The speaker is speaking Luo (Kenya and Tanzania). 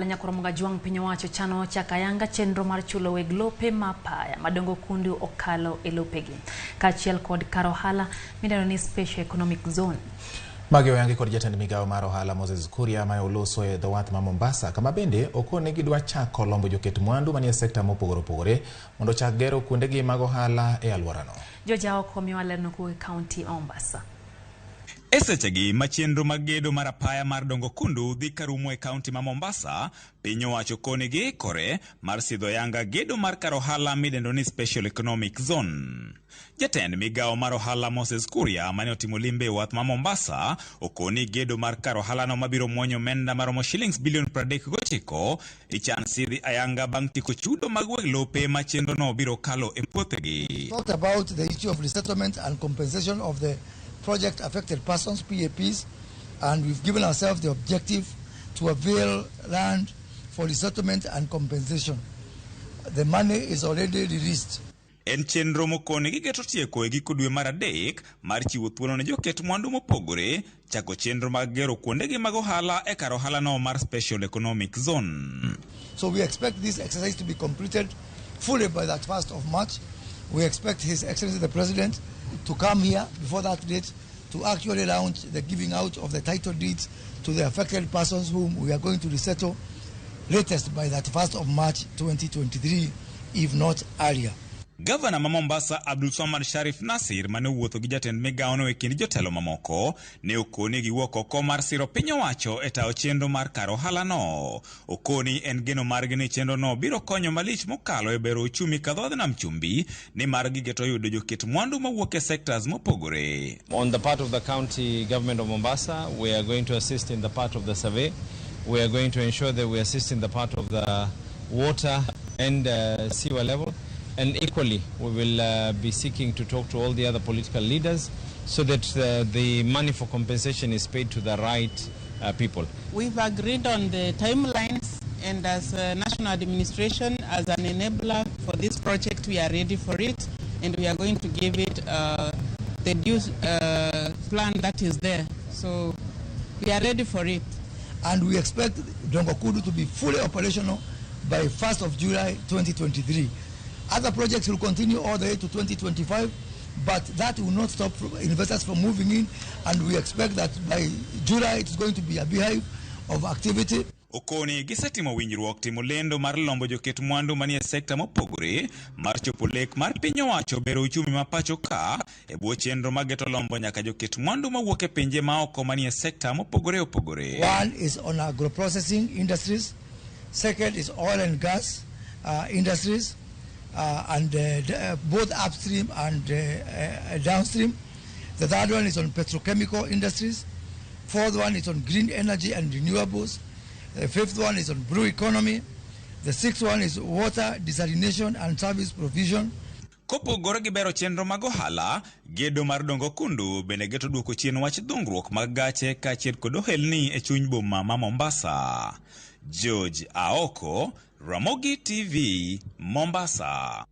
Nyakoromoga juang pinyo wacho chano chakayanga chenro mar chulo weg lope mapaya madongo kundu okalo e lopegi kachiel kod karohala midano ni special economic zone. Magi oyangi kod jatend migao mar ohala Moses Kuria ma oloso e dhowath ma Mombasa kama bende okone gidwa chako lombo joket mwandu manie sekta mopogore opogore mondo chak gero kuondegi mag ohala e alworano. Joja oko miwaleno ku county Mombasa. Esechegi machenro mag gedo mar apaya mar dongo kundu dhi karumo e kaunti ma Mombasa, piny owacho konegi kore mar sidho yanga gedo mar kar ohala midendo ni special economic zone. Jatend migao mar ohala Moses Kuria mane otimo limbe e wath ma Mombasa okoni gedo mar kar ohala no mabiro muonyo omenda maromo shillings bilion 39 ichan sidhi ayanga bang' tieko chudo mag weg lope ma chenro no biro kalo e puothegi. Talked about the issue of resettlement and compensation of the project affected persons, PAPs, and we've given ourselves the objective to avail land for resettlement and compensation. The money is already released. En chenro mokone gigeto tieko e giko dwe mar adek mar chiwo thuolo ne joket mwandu mopogore chako chenro mag gero kuondegi mag ohala e kar ohala no mar special economic zone. So we expect this exercise to be completed fully by that 1st of March. We expect His Excellency the President to come here before that date to actually launch the giving out of the title deeds to the affected persons whom we are going to resettle latest by that 1st of March 2023, if not earlier. Governor ma Mombasa Abdul Somad Sharif Nasir mane wuotho gi jatend migao no e kind jotelo mamoko ne okoni gi wuok oko mar siro piny owacho e tawo chenro mar kar ohala no. Okoni en geno margi ni chenro no biro konyo malich mokalo e bero uchumi ka dhoodh nam chumbi ni mar gigeto yudo joket mwandu mawuok e sectors mopogore. On the part of the county government of Mombasa, we are going to assist in the part of the survey. We are going to ensure that we assist in the part of the water and sewer level. And equally, we will be seeking to talk to all the other political leaders so that the money for compensation is paid to the right people. We've agreed on the timelines, and as a national administration, as an enabler for this project, we are ready for it, and we are going to give it the due plan that is there. So we are ready for it. And we expect Dongo Kundu to be fully operational by 1st of July 2023. Other projects will continue all the way to 2025, but that will not stop investors from moving in, and we expect that by July it's going to be a beehive of activity. Okoni gisetimo winjruok timo lendo mar lombo joket mwandu manie sekta mopogore mar chopo lek mar piny owacho bero uchumi ma pacho ka e bwo chenro mageto lombo nyaka joket mwandu mawuok e pinje maoko manie sekta mopogore opogore. One is on agro-processing industries, second is oil and gas industries, and both upstream and downstream. The third one is on petrochemical industries. Fourth one is on green energy and renewables. The fifth one is on blue economy. The sixth one is water desalination and service provision. Kopogore gi bero chenro mag ohala, gedo mar dongo kundu bende geto duoko chien wach dhungruok mag gache kaachiel kod ohelni e chuny boma ma Mombasa. George Aoko, Ramogi TV, Mombasa.